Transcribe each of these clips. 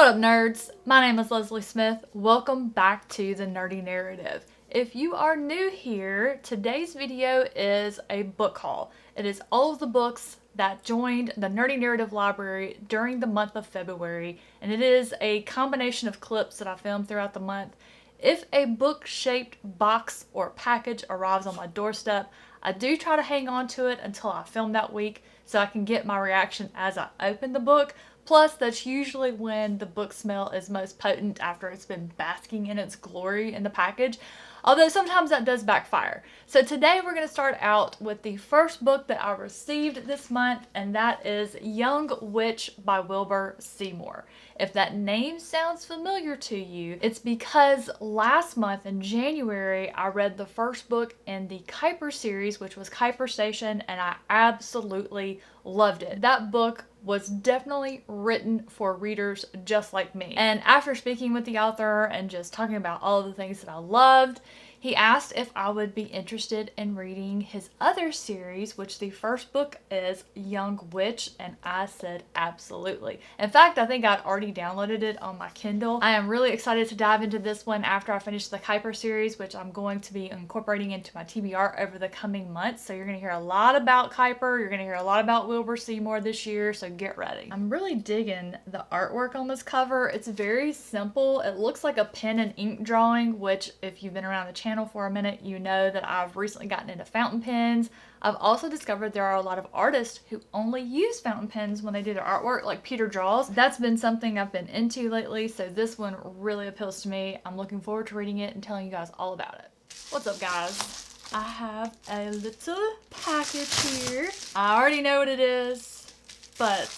What up, nerds? My name is Leslie Smith. Welcome back to The Nerdy Narrative. If you are new here, today's video is a book haul. It is all of the books that joined the Nerdy Narrative library during the month of February, and it is a combination of clips that I filmed throughout the month. If a book-shaped box or package arrives on my doorstep, I do try to hang on to it until I film that week so I can get my reaction as I open the book. Plus, that's usually when the book smell is most potent after it's been basking in its glory in the package. Although sometimes that does backfire. So today we're going to start out with the first book that I received this month, and that is Young Witch by Wilbur Seymour. If that name sounds familiar to you, it's because last month in January I read the first book in the Kuiper series, which was Kuiper Station, and I absolutely loved it. That book was definitely written for readers just like me. And after speaking with the author and just talking about all of the things that I loved, he asked if I would be interested in reading his other series, which the first book is Young Witch, and I said absolutely. In fact, I think I'd already downloaded it on my Kindle. I am really excited to dive into this one after I finish the Kuiper series, which I'm going to be incorporating into my TBR over the coming months. So you're going to hear a lot about Kuiper, you're going to hear a lot about Wilbur Seymour this year, so get ready. I'm really digging the artwork on this cover. It's very simple. It looks like a pen and ink drawing, which if you've been around the channel for a minute, you know that I've recently gotten into fountain pens. I've also discovered there are a lot of artists who only use fountain pens when they do their artwork, like Peter Draws. That's been something I've been into lately, so this one really appeals to me. I'm looking forward to reading it and telling you guys all about it. What's up, guys? I have a little package here. I already know what it is, but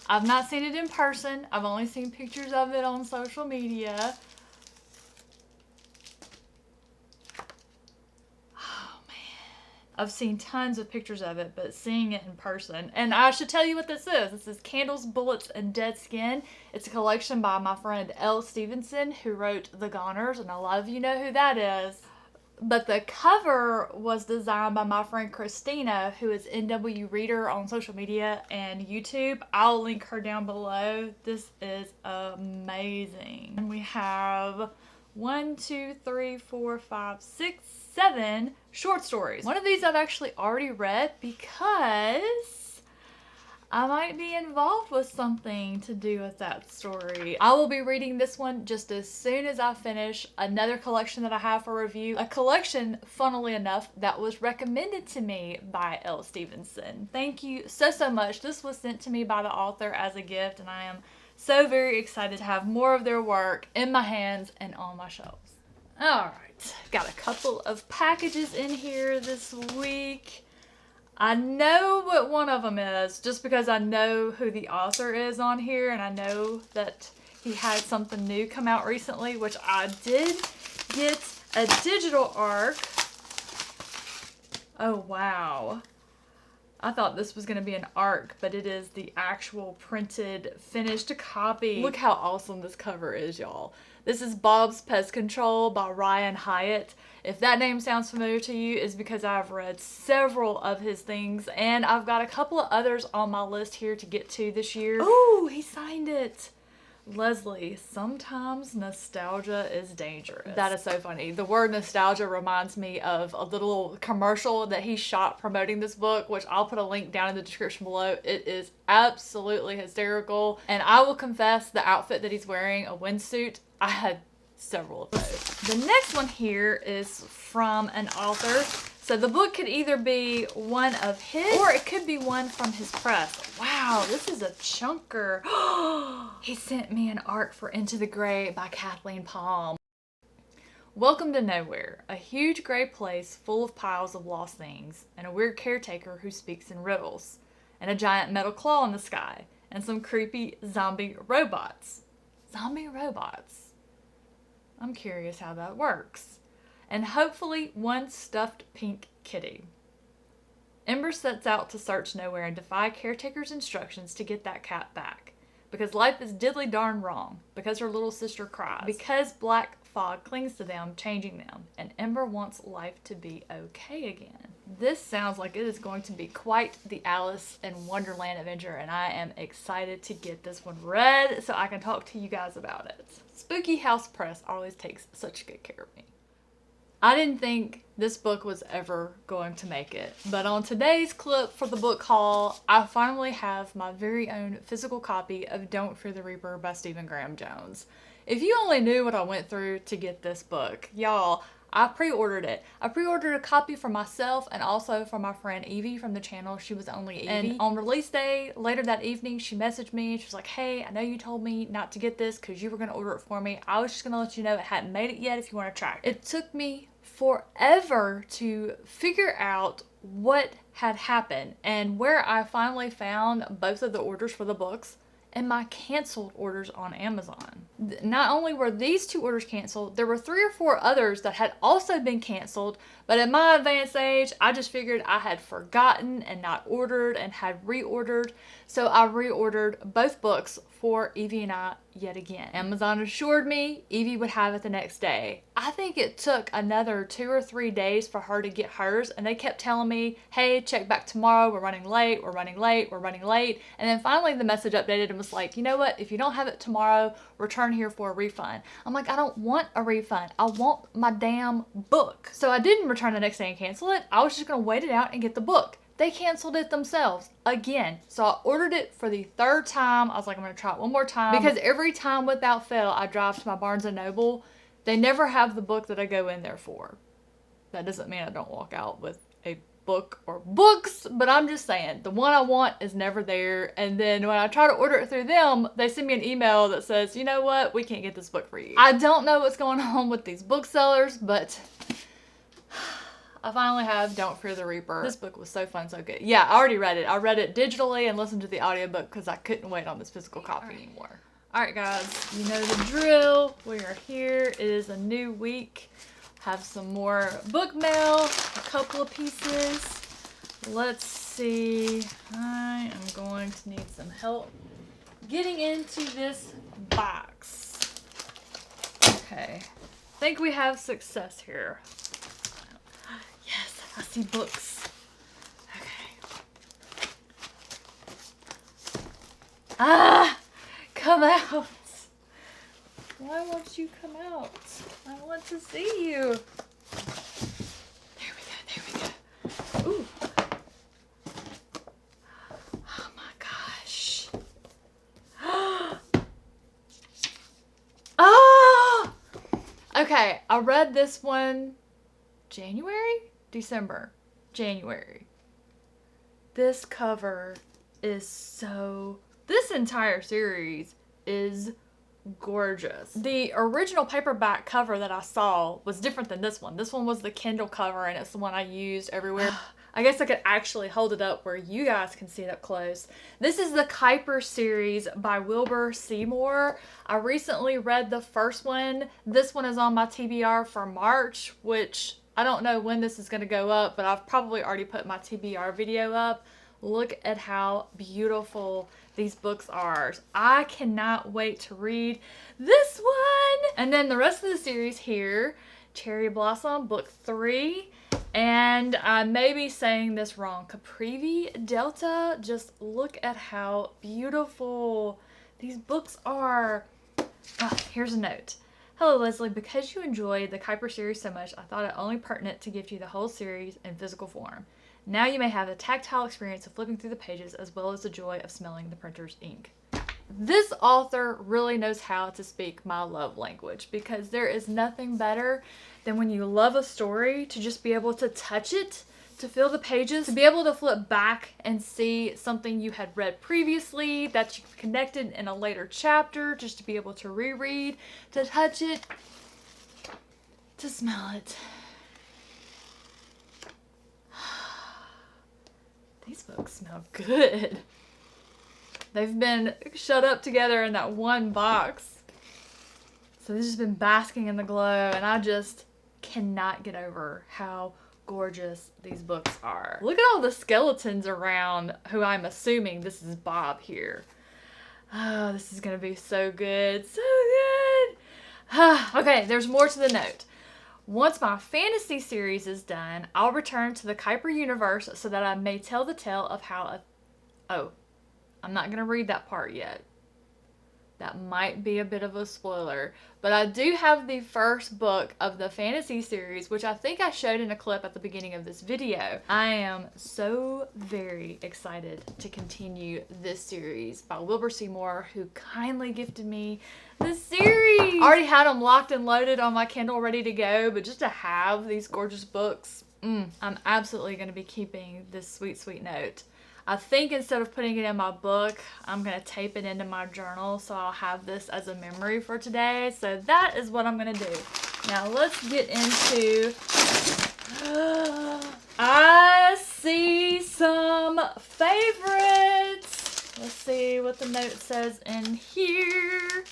I've not seen it in person. I've only seen pictures of it on social media. I've seen tons of pictures of it, but seeing it in person. And I should tell you what this is. This is Candles, Bullets, and Dead Skin. It's a collection by my friend Elle Stevenson, who wrote The Goners, and a lot of you know who that is. But the cover was designed by my friend Christina, who is NW Reader on social media and YouTube. I'll link her down below. This is amazing. And we have 1, 2, 3, 4, 5, 6, 7 short stories. One of these I've actually already read because I might be involved with something to do with that story. I will be reading this one just as soon as I finish another collection that I have for review. A collection, funnily enough, that was recommended to me by Elle Stevenson. Thank you so much. This was sent to me by the author as a gift, and I am so very excited to have more of their work in my hands and on my shelves. Alright, got a couple of packages in here this week. I know what one of them is just because I know who the author is on here, and I know that he had something new come out recently, which I did get a digital ARC. Oh wow. I thought this was going to be an ARC, but it is the actual printed, finished copy. Look how awesome this cover is, y'all. This is Bob's Pest Control by Ryan Hyatt. If that name sounds familiar to you, it's because I've read several of his things, and I've got a couple of others on my list here to get to this year. Oh, he signed it. Leslie, sometimes nostalgia is dangerous. That is so funny. The word nostalgia reminds me of a little commercial that he shot promoting this book, which I'll put a link down in the description below. It is absolutely hysterical. And I will confess, the outfit that he's wearing, a windsuit, I had several of those. The next one here is from an author. So the book could either be one of his, or it could be one from his press. Wow, this is a chunker. He sent me an ARC for Into the Gray by Kathleen Palm. Welcome to Nowhere, a huge gray place full of piles of lost things, and a weird caretaker who speaks in riddles, and a giant metal claw in the sky, and some creepy zombie robots. Zombie robots. I'm curious how that works. And hopefully one stuffed pink kitty. Ember sets out to search Nowhere and defy caretaker's instructions to get that cat back. Because life is diddly darn wrong. Because her little sister cries. Because black fog clings to them, changing them. And Ember wants life to be okay again. This sounds like it is going to be quite the Alice in Wonderland adventure, and I am excited to get this one read so I can talk to you guys about it. Spooky House Press always takes such good care of me. I didn't think this book was ever going to make it, but on today's clip for the book haul, I finally have my very own physical copy of Don't Fear the Reaper by Stephen Graham Jones. If you only knew what I went through to get this book, y'all, I pre-ordered it. I pre-ordered a copy for myself and also for my friend Evie from the channel. She was only Evie. And on release day, later that evening, she messaged me. She was like, hey, I know you told me not to get this because you were going to order it for me. I was just going to let you know it hadn't made it yet if you want to track it. It took me forever to figure out what had happened and where I finally found both of the orders for the books and my canceled orders on Amazon. Not only were these 2 orders canceled, there were 3 or 4 others that had also been canceled, but at my advanced age, I just figured I had forgotten and not ordered and had reordered, so I reordered both books for Evie and I yet again. Amazon assured me Evie would have it the next day. I think it took another 2 or 3 days for her to get hers, and they kept telling me, hey, check back tomorrow, we're running late, we're running late, we're running late. And then finally the message updated and was like, you know what, if you don't have it tomorrow, return here for a refund. I'm like, I don't want a refund. I want my damn book. So I didn't return the next day and cancel it. I was just gonna wait it out and get the book. They canceled it themselves again. So I ordered it for the 3rd time. I was like, I'm gonna try it one more time. Because every time without fail, I drive to my Barnes & Noble. They never have the book that I go in there for. That doesn't mean I don't walk out with a book or books, but I'm just saying, the one I want is never there. And then when I try to order it through them, they send me an email that says, you know what, we can't get this book for you. I don't know what's going on with these booksellers, but I finally have Don't Fear the Reaper. This book was so fun, so good. Yeah, I already read it. I read it digitally and listened to the audiobook because I couldn't wait on this physical copy anymore. Alright guys, you know the drill. We are here. It is a new week. Have some more book mail, a couple of pieces. Let's see. I am going to need some help getting into this box. Okay. I think we have success here. Yes, I see books. Okay. Ah! Come out! Why won't you come out? I want to see you. There we go, there we go. Ooh. Oh my gosh. Oh! Okay, I read this one January. This cover is so... This entire series is gorgeous. The original paperback cover that I saw was different than this one. This one was the Kindle cover and it's the one I used everywhere. I guess I could actually hold it up where you guys can see it up close. This is the Kuiper Series by Wilbur Seymour. I recently read the first one. This one is on my TBR for March, which I don't know when this is going to go up, but I've probably already put my TBR video up. Look at how beautiful these books are. I cannot wait to read this one. And then the rest of the series here, Cherry Blossom, book 3. And I may be saying this wrong. Caprivi Delta. Just look at how beautiful these books are. Oh, here's a note. Hello Leslie, because you enjoyed the Kuiper series so much, I thought it only pertinent to give you the whole series in physical form. Now you may have the tactile experience of flipping through the pages as well as the joy of smelling the printer's ink. This author really knows how to speak my love language, because there is nothing better than when you love a story to just be able to touch it, to feel the pages, to be able to flip back and see something you had read previously that you connected in a later chapter, just to be able to reread, to touch it, to smell it. These books smell good. They've been shut up together in that one box. So they've just been basking in the glow, and I just cannot get over how gorgeous these books are. Look at all the skeletons around who I'm assuming this is Bob here. Oh, this is gonna be so good. So good. Okay, there's more to the note. Once my fantasy series is done, I'll return to the Kuiper universe so that I may tell the tale of how oh, I'm not going to read that part yet. That might be a bit of a spoiler, but I do have the first book of the fantasy series, which I think I showed in a clip at the beginning of this video. I am so very excited to continue this series by Wilbur Seymour, who kindly gifted me the series. I already had them locked and loaded on my Kindle ready to go, but just to have these gorgeous books, I'm absolutely going to be keeping this sweet, sweet note. I think instead of putting it in my book, I'm going to tape it into my journal so I'll have this as a memory for today. So that is what I'm going to do. Now let's get into... I see some favorites. Let's see what the note says in here.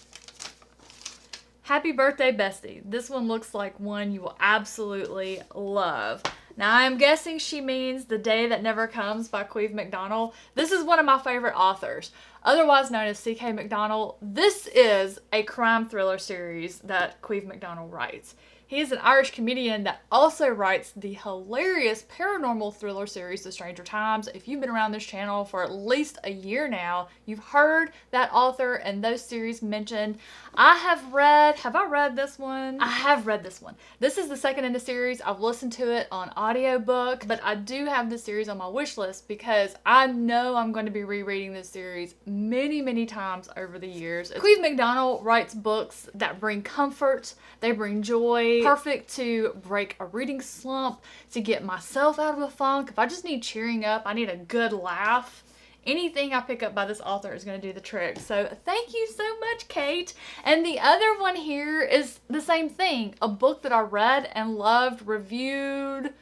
Happy birthday, Bestie. This one looks like one you will absolutely love. Now, I'm guessing she means The Day That Never Comes by Kuiper MacDonald. This is one of my favorite authors, otherwise known as C.K. MacDonald. This is a crime thriller series that Kuiper MacDonald writes. He is an Irish comedian that also writes the hilarious paranormal thriller series, The Stranger Times. If you've been around this channel for at least a year now, you've heard that author and those series mentioned. Have I read this one? I have read this one. This is the second in the series. I've listened to it on audiobook, but I do have this series on my wish list because I know I'm going to be rereading this series many, many times over the years. Kuiper MacDonald writes books that bring comfort, they bring joy, perfect to break a reading slump, to get myself out of a funk. If I just need cheering up, I need a good laugh. Anything I pick up by this author is going to do the trick. So thank you so much, Kate. And the other one here is the same thing. A book that I read and loved, reviewed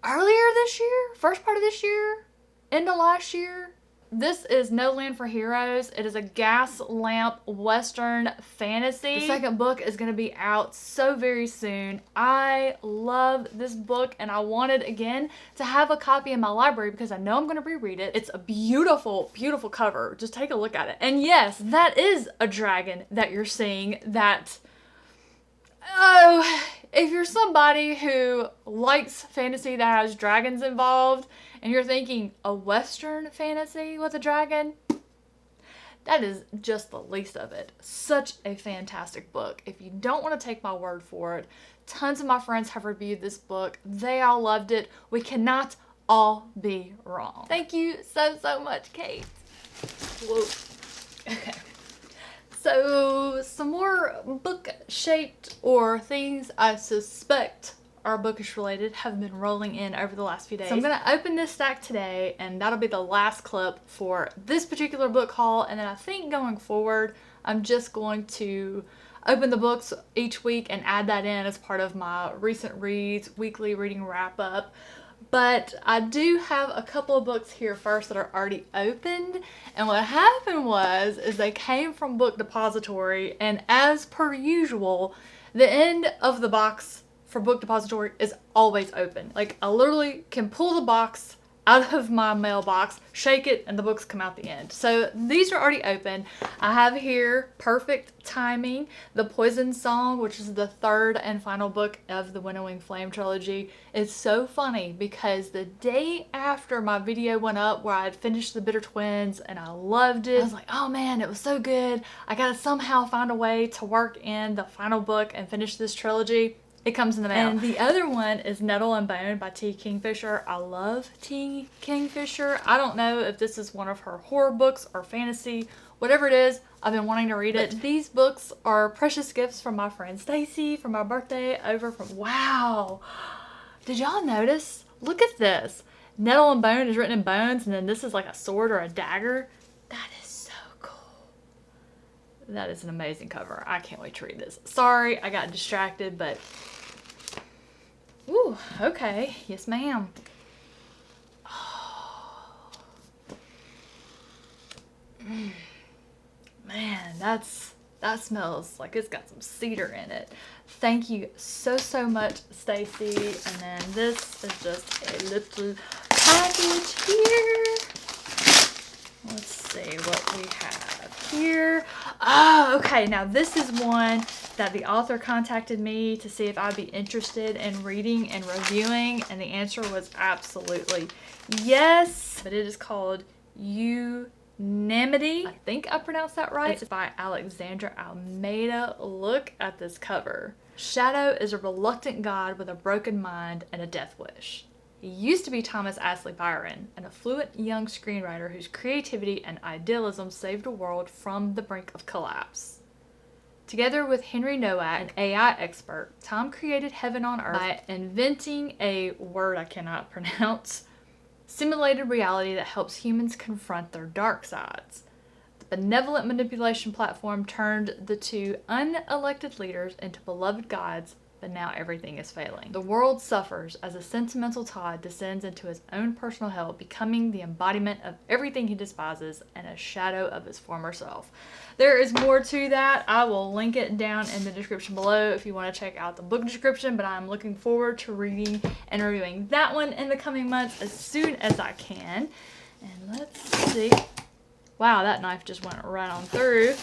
earlier this year, first part of this year, end of last year. This is No Land for Heroes. It is a gas lamp Western fantasy. The second book is going to be out so very soon. I love this book and I wanted, again, to have a copy in my library because I know I'm going to reread it. It's a beautiful, beautiful cover. Just take a look at it. And yes, that is a dragon that you're seeing that... Oh, if you're somebody who likes fantasy that has dragons involved, and you're thinking a Western fantasy with a dragon, that is just the least of it. Such a fantastic book. If you don't want to take my word for it, tons of my friends have reviewed this book. They all loved it. We cannot all be wrong. Thank you so, so much, Kate. Whoa. Okay. So, some more book-shaped or things I suspect are bookish related have been rolling in over the last few days. So I'm going to open this stack today, and that'll be the last clip for this particular book haul. And then I think going forward, I'm just going to open the books each week and add that in as part of my recent reads, weekly reading wrap-up. But I do have a couple of books here first that are already opened. And what happened is they came from Book Depository, and as per usual, the end of the box for Book Depository is always open. Like, I literally can pull the box out of my mailbox, shake it, and the books come out the end. So these are already open. I have here Perfect Timing, The Poison Song, which is the third and final book of the Winnowing Flame trilogy. It's so funny because the day after my video went up where I had finished The Bitter Twins and I loved it, I was like, oh man, it was so good. I gotta somehow find a way to work in the final book and finish this trilogy. It comes in the mail. And the other one is Nettle and Bone by T. Kingfisher. I love T. Kingfisher. I don't know if this is one of her horror books or fantasy. Whatever it is, I've been wanting to read it. But these books are precious gifts from my friend Stacy for my birthday over from... Wow! Did y'all notice? Look at this. Nettle and Bone is written in bones, and then this is like a sword or a dagger. That is so cool. That is an amazing cover. I can't wait to read this. Sorry, I got distracted, but... Ooh, okay. Yes, ma'am. Oh. Man, that smells like it's got some cedar in it. Thank you so, so much, Stacy. And then this is just a little package here. Let's see what we have here. Oh, okay. Now this is one that the author contacted me to see if I'd be interested in reading and reviewing, and the answer was absolutely yes. But it is called Unanimity. I think I pronounced that right. It's by Alexandra Almeida. Look at this cover. Shadow is a reluctant god with a broken mind and a death wish. He used to be Thomas Ashley Byron, an affluent young screenwriter whose creativity and idealism saved the world from the brink of collapse. Together with Henry Nowak, an AI expert, Tom created Heaven on Earth by inventing a word I cannot pronounce, simulated reality that helps humans confront their dark sides. The benevolent manipulation platform turned the two unelected leaders into beloved gods, but now everything is failing. The world suffers as a sentimental Todd descends into his own personal hell, becoming the embodiment of everything he despises and a shadow of his former self. There is more to that. I will link it down in the description below if you want to check out the book description, but I'm looking forward to reading and reviewing that one in the coming months as soon as I can. And let's see. Wow, that knife just went right on through.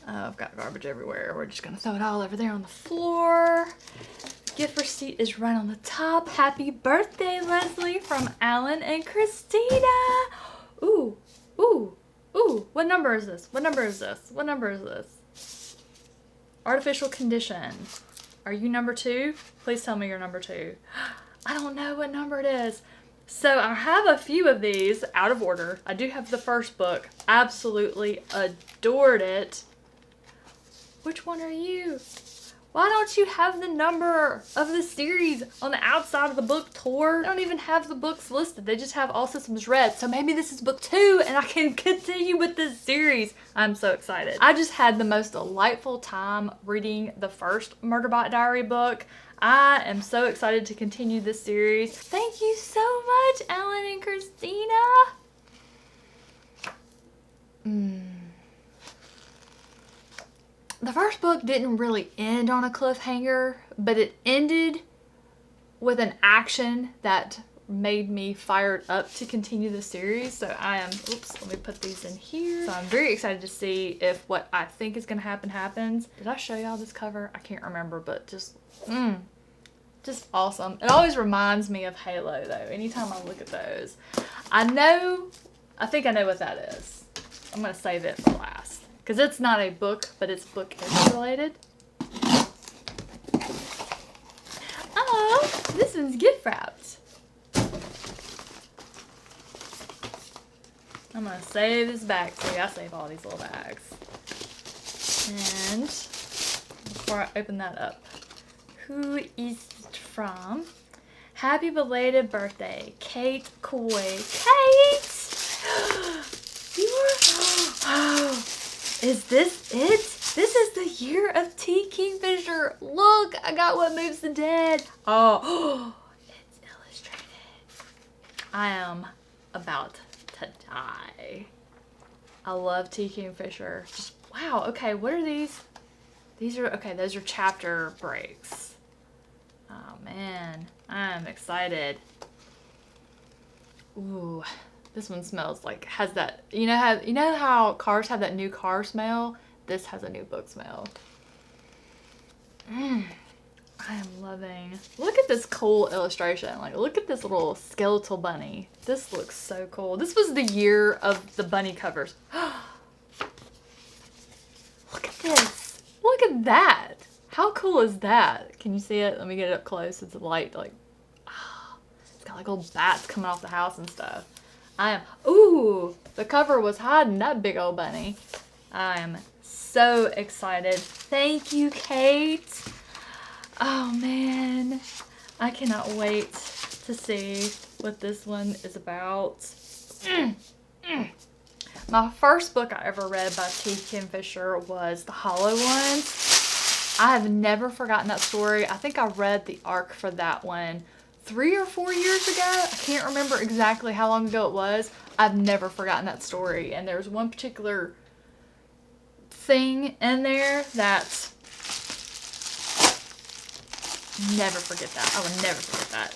Oh, I've got garbage everywhere. We're just gonna throw it all over there on the floor. Gift receipt is right on the top. Happy birthday, Leslie, from Alan and Christina. Ooh, ooh, ooh. What number is this? What number is this? What number is this? Artificial condition. Are you number 2? Please tell me you're number 2. I don't know what number it is. So I have a few of these out of order. I do have the first book. Absolutely adored it. Which one are you? Why don't you have the number of the series on the outside of the book, Tor? They don't even have the books listed. They just have All Systems Red. So maybe this is book 2 and I can continue with this series. I'm so excited. I just had the most delightful time reading the first Murderbot Diary book. I am so excited to continue this series. Thank you so much, Alan and Christina. The first book didn't really end on a cliffhanger, but it ended with an action that made me fired up to continue the series. So I am, oops, let me put these in here. So I'm very excited to see if what I think is going to happen happens. Did I show y'all this cover? I can't remember, but just awesome. It always reminds me of Halo though, anytime I look at those. I think I know what that is. I'm going to save it for last. Because it's not a book, but it's book-ish related. Oh, this one's gift wrapped. I'm going to save this bag. See, I save all these little bags. And before I open that up, who is it from? Happy belated birthday, Kate Coy. Kate! You are... Oh... Is this it? This is the year of T. Kingfisher. Look, I got What Moves the Dead. Oh, it's illustrated. I am about to die. I love T. Kingfisher. Just, wow, okay, what are these? These are, okay, those are chapter breaks. Oh, man, I'm excited. Ooh. This one smells like, has that, you know how cars have that new car smell? This has a new book smell. I am loving, look at this cool illustration. Like, look at this little skeletal bunny. This looks so cool. This was the year of the bunny covers. Look at this. Look at that. How cool is that? Can you see it? Let me get it up close. It's light, like, it's got like little bats coming off the house and stuff. Ooh, the cover was hiding that big old bunny. I am so excited. Thank you, Kate. Oh man, I cannot wait to see what this one is about. My first book I ever read by T. Kingfisher was The Hollow Ones. I have never forgotten that story. I think I read the arc for that one 3 or 4 years ago. I can't remember exactly how long ago it was. I've never forgotten that story. And there's one particular thing in there that never forget that. I will never forget that.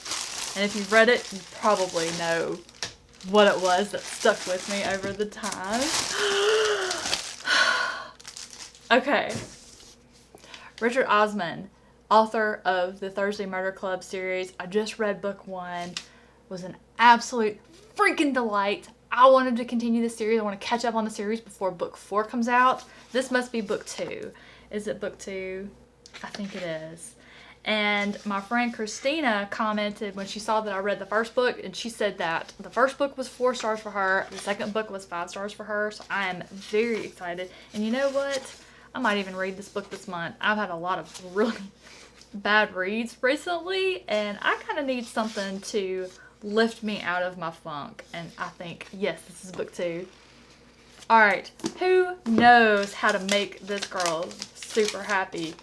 And if you've read it, you probably know what it was that stuck with me over the time. Okay. Richard Osman, author of the Thursday Murder Club series. I just read book 1. Was an absolute freaking delight. I wanted to continue the series. I want to catch up on the series before book 4 comes out. This must be book 2. Is it book 2? I think it is. And my friend Christina commented when she saw that I read the first book, and she said that the first book was 4 stars for her, the second book was 5 stars for her, so I am very excited. And you know what? I might even read this book this month. I've had a lot of really bad reads recently, and I kind of need something to lift me out of my funk, and I think, yes, this is book 2. Alright, who knows how to make this girl super happy?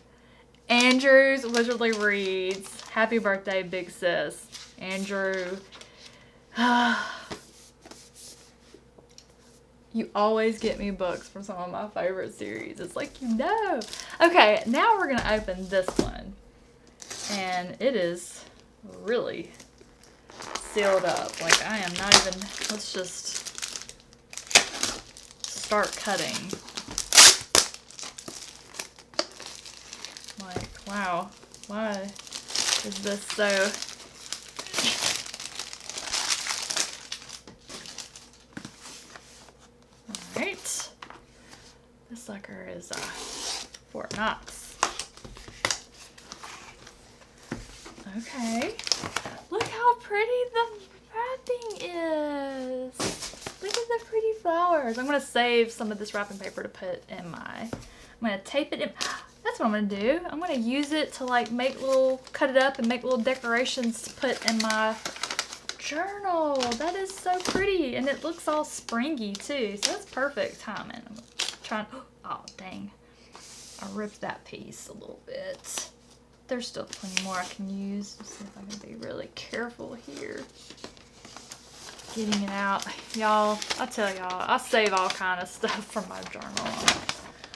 Andrew's Wizardly Reads. Happy birthday, big sis. Andrew. You always get me books from some of my favorite series. It's like, you know. Okay, now we're going to open this one. And it is really sealed up. Like, I am not even... Let's just start cutting. Like, wow, why is this so... Alright. This sucker is Fort Knox. Okay. Look how pretty the wrapping is. Look at the pretty flowers. I'm going to save some of this wrapping paper to put in my... I'm going to tape it in... That's what I'm going to do. I'm going to use it to like make little, cut it up and make little decorations to put in my journal. That is so pretty. And it looks all springy too. So that's perfect timing. I'm trying, oh dang. I ripped that piece a little bit. There's still plenty more I can use. Let's see if I can be really careful here. Getting it out. Y'all, I tell y'all, I save all kind of stuff from my journal.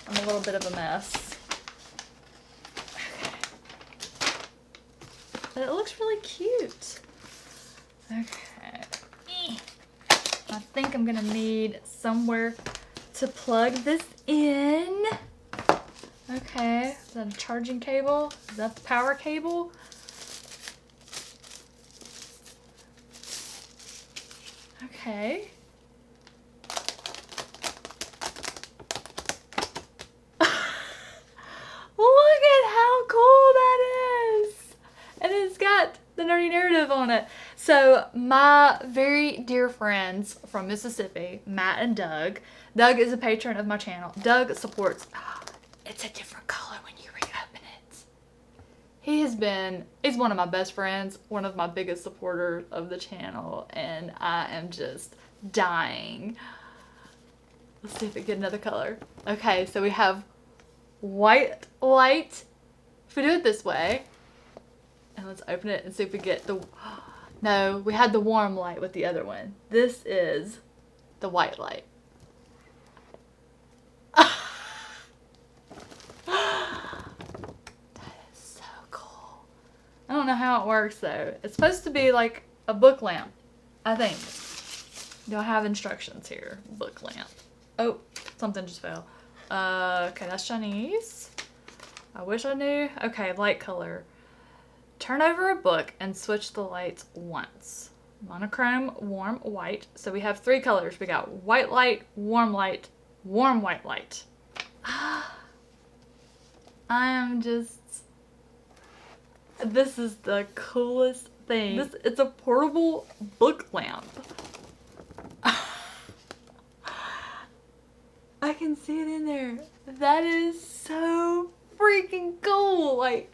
I'm a little bit of a mess. But it looks really cute. Okay. I think I'm gonna need somewhere to plug this in. Okay, is that a charging cable? Is that the power cable? Okay. Look at how cool that is! And it's got the nerdy narrative on it. So my very dear friends from Mississippi, Matt and Doug. Doug is a patron of my channel. Doug supports, it's a different color when you reopen it. He's one of my best friends, one of my biggest supporters of the channel, and I am just dying. Let's see if we get another color. Okay, so we have white light. If we do it this way, and let's open it and see if we get the... No, we had the warm light with the other one. This is the white light. That is so cool. I don't know how it works though. It's supposed to be like a book lamp, I think. You'll have instructions here. Book lamp. Oh, something just fell. Okay, that's Chinese. I wish I knew. Okay, light color. Turn over a book and switch the lights once. Monochrome, warm, white. So we have 3 colors. We got white light, warm white light. I am just... This is the coolest thing. It's a portable book lamp. I can see it in there. That is so freaking cool. Like,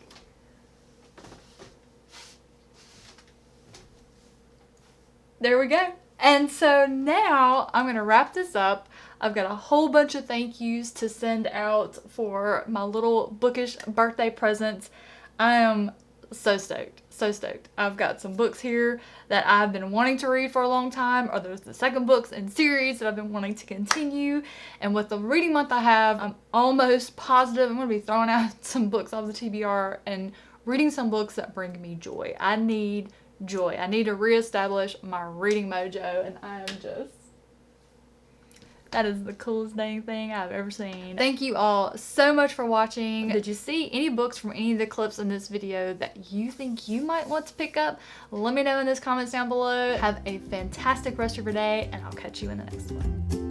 there we go. And so now I'm going to wrap this up. I've got a whole bunch of thank yous to send out for my little bookish birthday presents. I am so stoked. So stoked. I've got some books here that I've been wanting to read for a long time, or there's the second books in series that I've been wanting to continue. And with the reading month I have, I'm almost positive I'm going to be throwing out some books off the TBR and reading some books that bring me joy. I need joy. I need to reestablish my reading mojo, and I am just... That is the coolest dang thing I've ever seen. Thank you all so much for watching. Did you see any books from any of the clips in this video that you think you might want to pick up? Let me know in those comments down below. Have a fantastic rest of your day, and I'll catch you in the next one.